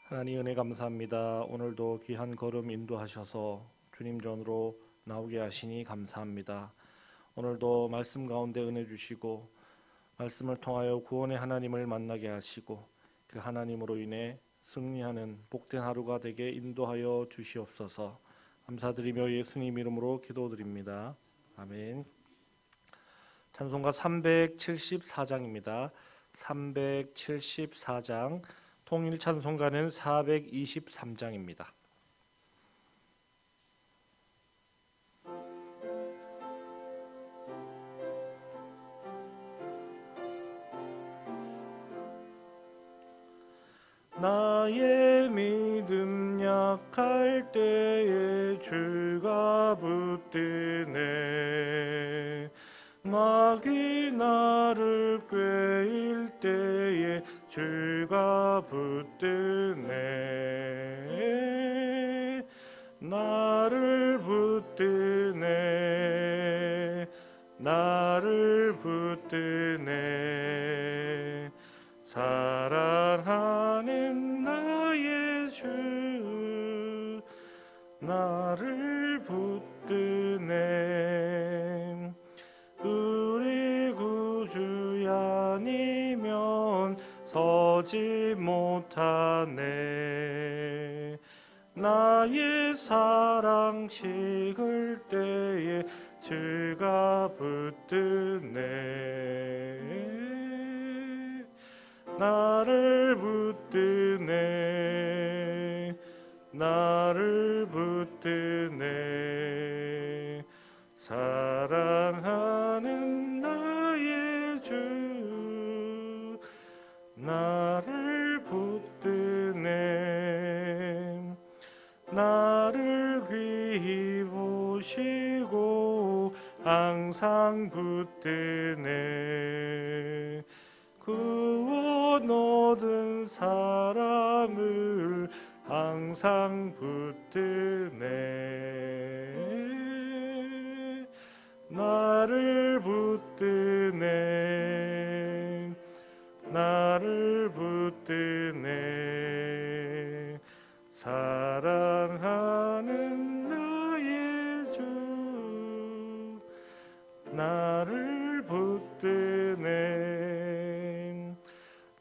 하나님 은혜 감사합니다. 오늘도 귀한 걸음 인도하셔서 주님 전으로 나오게 하시니 감사합니다. 오늘도 말씀 가운데 은혜 주시고 말씀을 통하여 구원의 하나님을 만나게 하시고 그 하나님으로 인해 승리하는 복된 하루가 되게 인도하여 주시옵소서. 감사드리며 예수님 이름으로 기도드립니다. 아멘. 찬송가 374장입니다. 374장 통일 찬송가는 423장입니다. 나의 믿음 약할 때에 주가 붙드네. 마귀 나를 꾀일 때에 주가 붙드네. 나를 붙드네. 나를 붙드네. 사랑하는 나의 주 나를 붙드네. 우리 구주 아니면 서지 못하네. 나의 사랑 식을 때에 주가 붙드네. 나를 붙드네. 나를 붙드네. 사랑하는 나의 주 나를 붙드네. 나를 귀히 보시고 항상 붙드네. 구원 얻은 사람을 항상 붙드네. 나를 붙드네. 나를 붙드네. 사랑하는 나의 주 나를 붙드네.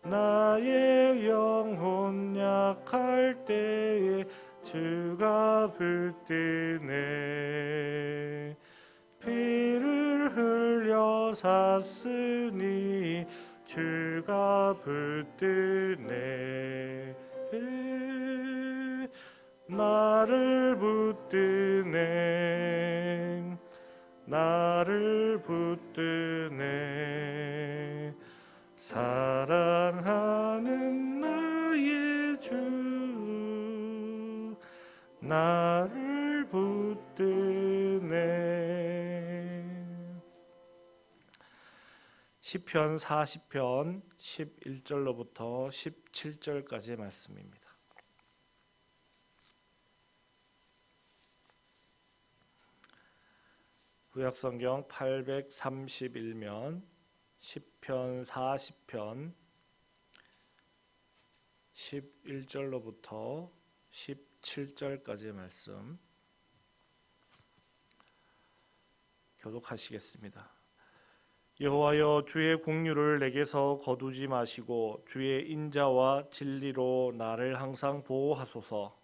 나의 영혼 약할 때에 주가 붙드네. 피를 흘려 샀으니 주가 붙드네. 나를 붙드네. 나를 붙드네. 사랑하는 나의 주 나를 붙드네. 시편 40편 11절로부터 17절까지의 말씀입니다. 구약성경 831면 시편 40편 11절로부터 17절까지의 말씀 교독하시겠습니다. 여호와여, 주의 국류를 내게서 거두지 마시고 주의 인자와 진리로 나를 항상 보호하소서.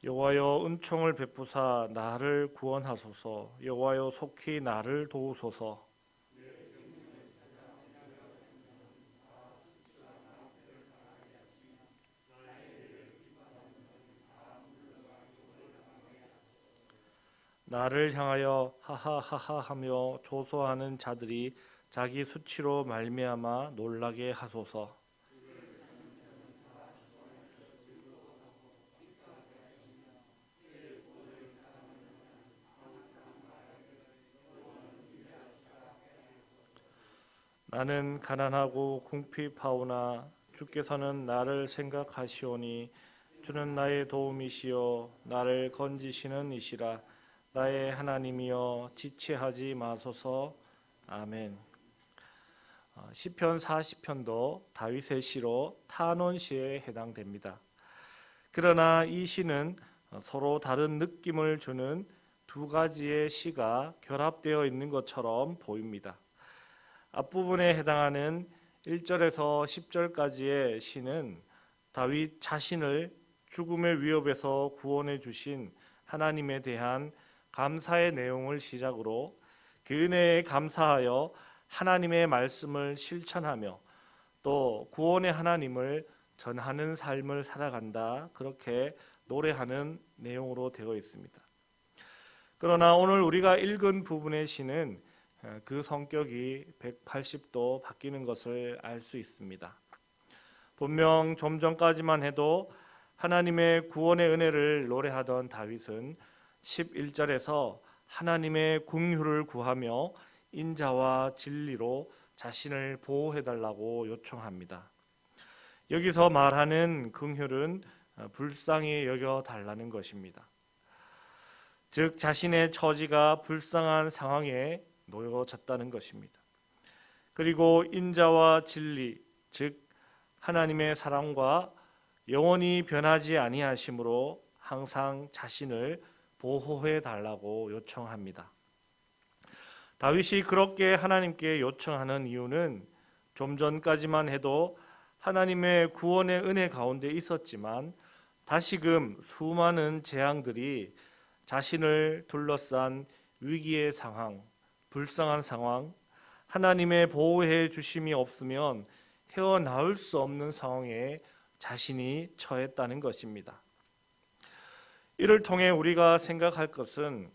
여호와여, 은총을 베푸사 나를 구원하소서. 여호와여, 속히 나를 도우소서. 나를 향하여 하하하하 하며 조소하는 자들이 자기 수치로 말미암아 놀라게 하소서. 나는 가난하고 궁핍하오나 주께서는 나를 생각하시오니 주는 나의 도움이시요 나를 건지시는 이시라. 나의 하나님이여 지체하지 마소서. 아멘. 시편 40편도 다윗의 시로 탄원시에 해당됩니다. 그러나 이 시는 서로 다른 느낌을 주는 두 가지의 시가 결합되어 있는 것처럼 보입니다. 앞부분에 해당하는 1절에서 10절까지의 시는 다윗 자신을 죽음의 위협에서 구원해 주신 하나님에 대한 감사의 내용을 시작으로 그 은혜에 감사하여 하나님의 말씀을 실천하며 또 구원의 하나님을 전하는 삶을 살아간다, 그렇게 노래하는 내용으로 되어 있습니다. 그러나 오늘 우리가 읽은 부분의 시는 그 성격이 180도 바뀌는 것을 알 수 있습니다. 분명 좀 전까지만 해도 하나님의 구원의 은혜를 노래하던 다윗은 11절에서 하나님의 긍휼을 구하며 인자와 진리로 자신을 보호해달라고 요청합니다. 여기서 말하는 긍휼은 불쌍히 여겨달라는 것입니다. 즉 자신의 처지가 불쌍한 상황에 놓여졌다는 것입니다. 그리고 인자와 진리, 즉 하나님의 사랑과 영원히 변하지 아니하심으로 항상 자신을 보호해 달라고 요청합니다. 다윗이 그렇게 하나님께 요청하는 이유는 좀 전까지만 해도 하나님의 구원의 은혜 가운데 있었지만 다시금 수많은 재앙들이 자신을 둘러싼 위기의 상황, 불쌍한 상황, 하나님의 보호해 주심이 없으면 헤어나올 수 없는 상황에 자신이 처했다는 것입니다. 이를 통해 우리가 생각할 것은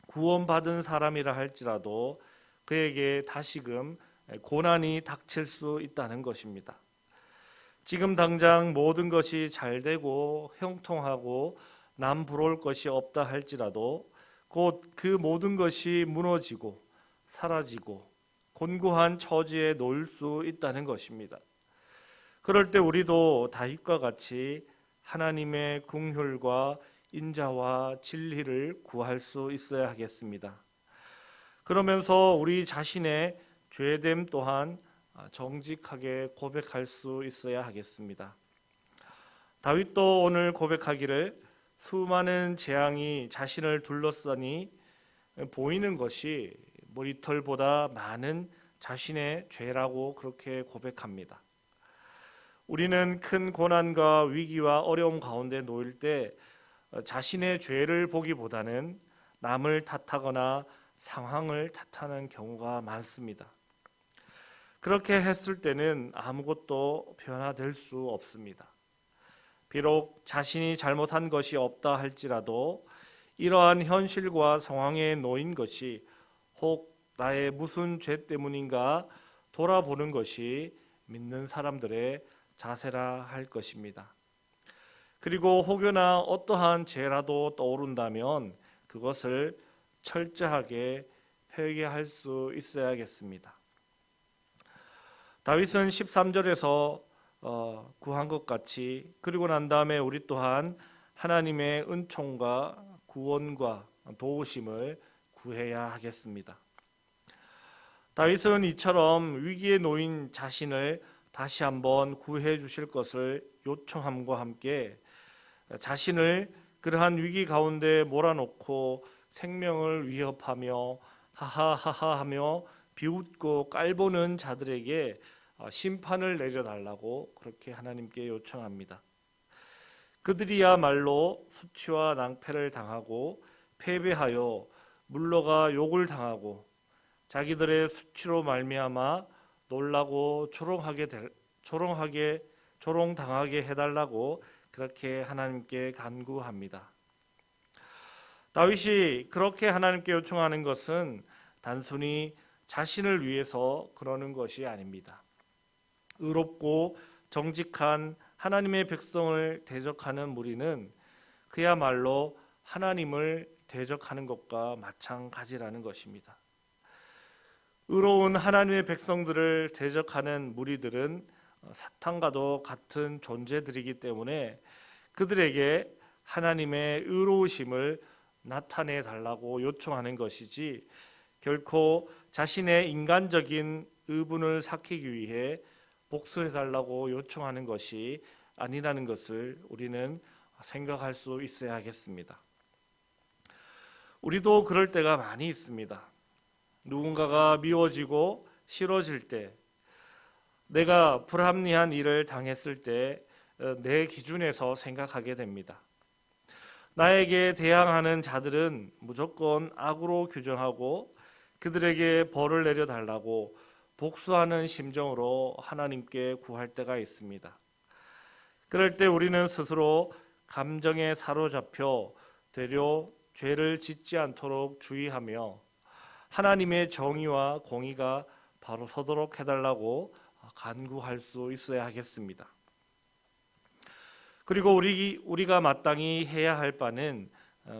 구원받은 사람이라 할지라도 그에게 다시금 고난이 닥칠 수 있다는 것입니다. 지금 당장 모든 것이 잘 되고 형통하고 남 부러울 것이 없다 할지라도 곧 그 모든 것이 무너지고 사라지고 곤고한 처지에 놓일 수 있다는 것입니다. 그럴 때 우리도 다윗과 같이 하나님의 긍휼과 인자와 진리를 구할 수 있어야 하겠습니다. 그러면서 우리 자신의 죄됨 또한 정직하게 고백할 수 있어야 하겠습니다. 다윗도 오늘 고백하기를 수많은 재앙이 자신을 둘러싸니 보이는 것이 머리털보다 많은 자신의 죄라고 그렇게 고백합니다. 우리는 큰 고난과 위기와 어려움 가운데 놓일 때 자신의 죄를 보기보다는 남을 탓하거나 상황을 탓하는 경우가 많습니다. 그렇게 했을 때는 아무것도 변화될 수 없습니다. 비록 자신이 잘못한 것이 없다 할지라도 이러한 현실과 상황에 놓인 것이 혹 나의 무슨 죄 때문인가 돌아보는 것이 믿는 사람들의 자세라 할 것입니다. 그리고 혹여나 어떠한 죄라도 떠오른다면 그것을 철저하게 회개할 수 있어야겠습니다. 다윗은 13절에서 구한 것 같이 그리고 난 다음에 우리 또한 하나님의 은총과 구원과 도우심을 구해야 하겠습니다. 다윗은 이처럼 위기에 놓인 자신을 다시 한번 구해 주실 것을 요청함과 함께 자신을 그러한 위기 가운데 몰아넣고 생명을 위협하며 하하하하하며 비웃고 깔보는 자들에게 심판을 내려달라고 그렇게 하나님께 요청합니다. 그들이야말로 수치와 낭패를 당하고 패배하여 물러가 욕을 당하고 자기들의 수치로 말미암아 놀라고 조롱당하게 해달라고 그렇게 하나님께 간구합니다. 다윗이 그렇게 하나님께 요청하는 것은 단순히 자신을 위해서 그러는 것이 아닙니다. 의롭고 정직한 하나님의 백성을 대적하는 무리는 그야말로 하나님을 대적하는 것과 마찬가지라는 것입니다. 의로운 하나님의 백성들을 대적하는 무리들은 사탄과도 같은 존재들이기 때문에 그들에게 하나님의 의로우심을 나타내 달라고 요청하는 것이지 결코 자신의 인간적인 의분을 삭히기 위해 복수해 달라고 요청하는 것이 아니라는 것을 우리는 생각할 수 있어야 하겠습니다. 우리도 그럴 때가 많이 있습니다. 누군가가 미워지고 싫어질 때, 내가 불합리한 일을 당했을 때 내 기준에서 생각하게 됩니다. 나에게 대항하는 자들은 무조건 악으로 규정하고 그들에게 벌을 내려달라고 복수하는 심정으로 하나님께 구할 때가 있습니다. 그럴 때 우리는 스스로 감정에 사로잡혀 되려 죄를 짓지 않도록 주의하며 하나님의 정의와 공의가 바로 서도록 해달라고 간구할 수 있어야 하겠습니다. 그리고 우리가 마땅히 해야 할 바는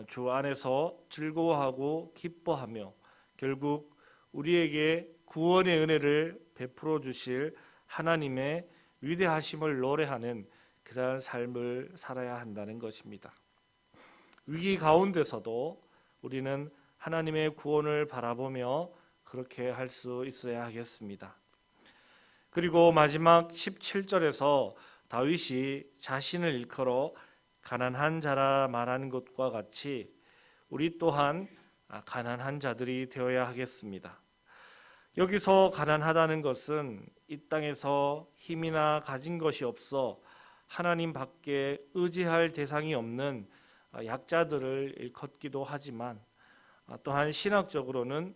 주 안에서 즐거워하고 기뻐하며 결국 우리에게 구원의 은혜를 베풀어 주실 하나님의 위대하심을 노래하는 그러한 삶을 살아야 한다는 것입니다. 위기 가운데서도 우리는 하나님의 구원을 바라보며 그렇게 할 수 있어야 하겠습니다. 그리고 마지막 17절에서 다윗이 자신을 일컬어 가난한 자라 말하는 것과 같이 우리 또한 가난한 자들이 되어야 하겠습니다. 여기서 가난하다는 것은 이 땅에서 힘이나 가진 것이 없어 하나님 밖에 의지할 대상이 없는 약자들을 일컫기도 하지만 또한 신학적으로는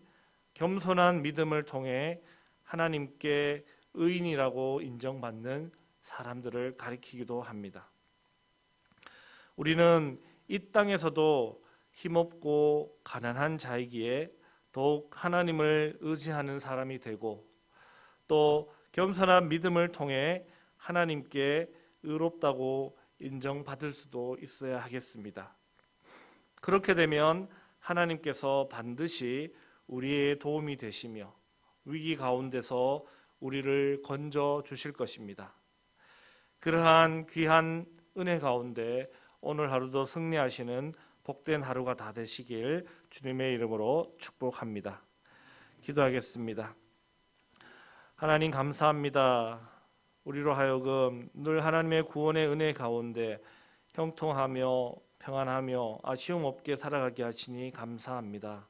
겸손한 믿음을 통해 하나님께 의인이라고 인정받는 사람들을 가리키기도 합니다. 우리는 이 땅에서도 힘없고 가난한 자이기에 더욱 하나님을 의지하는 사람이 되고 또 겸손한 믿음을 통해 하나님께 의롭다고 인정받을 수도 있어야 하겠습니다. 그렇게 되면 하나님께서 반드시 우리의 도움이 되시며 위기 가운데서 우리를 건져 주실 것입니다. 그러한 귀한 은혜 가운데 오늘 하루도 승리하시는 복된 하루가 다 되시길 주님의 이름으로 축복합니다. 기도하겠습니다. 하나님 감사합니다. 우리로 하여금 늘 하나님의 구원의 은혜 가운데 형통하며 평안하며 아쉬움 없게 살아가게 하시니 감사합니다.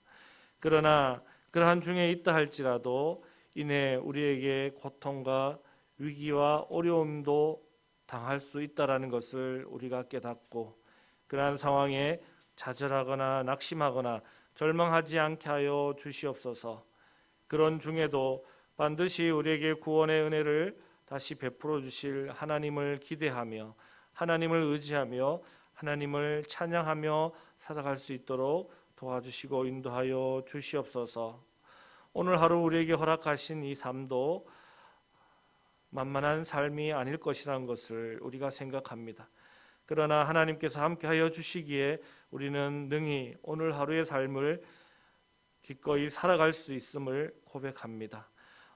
그러나 그러한 중에 있다 할지라도 이내 우리에게 고통과 위기와 어려움도 당할 수 있다라는 것을 우리가 깨닫고 그러한 상황에 좌절하거나 낙심하거나 절망하지 않게 하여 주시옵소서. 그런 중에도 반드시 우리에게 구원의 은혜를 다시 베풀어 주실 하나님을 기대하며 하나님을 의지하며 하나님을 찬양하며 살아갈 수 있도록 도와주시고 인도하여 주시옵소서. 오늘 하루 우리에게 허락하신 이 삶도 만만한 삶이 아닐 것이라는 것을 우리가 생각합니다. 그러나 하나님께서 함께하여 주시기에 우리는 능히 오늘 하루의 삶을 기꺼이 살아갈 수 있음을 고백합니다.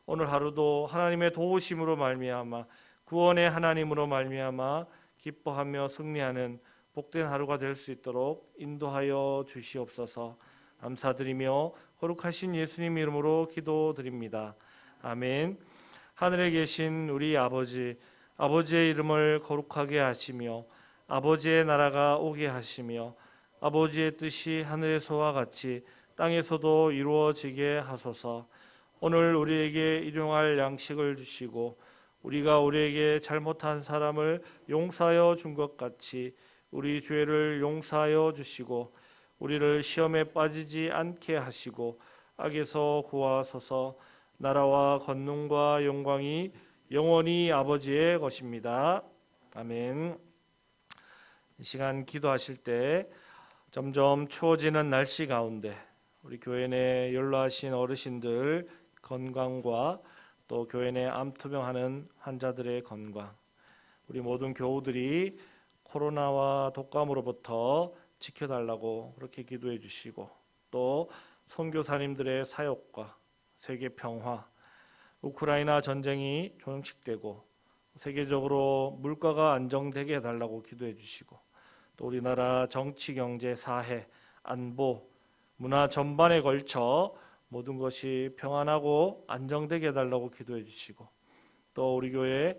오늘 하루도 하나님의 도우심으로 말미암아 구원의 하나님으로 말미암아 기뻐하며 승리하는 복된 하루가 될 수 있도록 인도하여 주시옵소서. 감사드리며 거룩하신 예수님 이름으로 기도드립니다. 아멘. 하늘에 계신 우리 아버지, 아버지의 이름을 거룩하게 하시며 아버지의 나라가 오게 하시며 아버지의 뜻이 하늘에서와 같이 땅에서도 이루어지게 하소서. 오늘 우리에게 일용할 양식을 주시고 우리가 우리에게 잘못한 사람을 용서하여 준 것 같이 우리 죄를 용서하여 주시고 우리를 시험에 빠지지 않게 하시고 악에서 구하소서. 나라와 권능과 영광이 영원히 아버지의 것입니다. 아멘. 이 시간 기도하실 때 점점 추워지는 날씨 가운데 우리 교회 내 연로하신 어르신들 건강과 또 교회 내 암투병하는 환자들의 건강, 우리 모든 교우들이 코로나와 독감으로부터 지켜달라고 그렇게 기도해 주시고 또 선교사님들의 사역과 세계 평화, 우크라이나 전쟁이 종식되고 세계적으로 물가가 안정되게 해달라고 기도해 주시고 또 우리나라 정치, 경제, 사회, 안보, 문화 전반에 걸쳐 모든 것이 평안하고 안정되게 해달라고 기도해 주시고, 또 우리 교회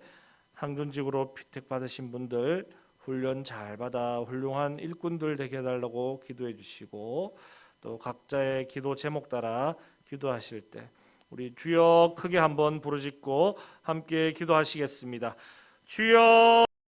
항존직으로 피택받으신 분들 훈련 잘 받아 훌륭한 일꾼들 되게 해달라고 기도해 주시고, 또 각자의 기도 제목 따라 기도하실 때 우리 주여 크게 한번 부르짖고 함께 기도하시겠습니다. 주여.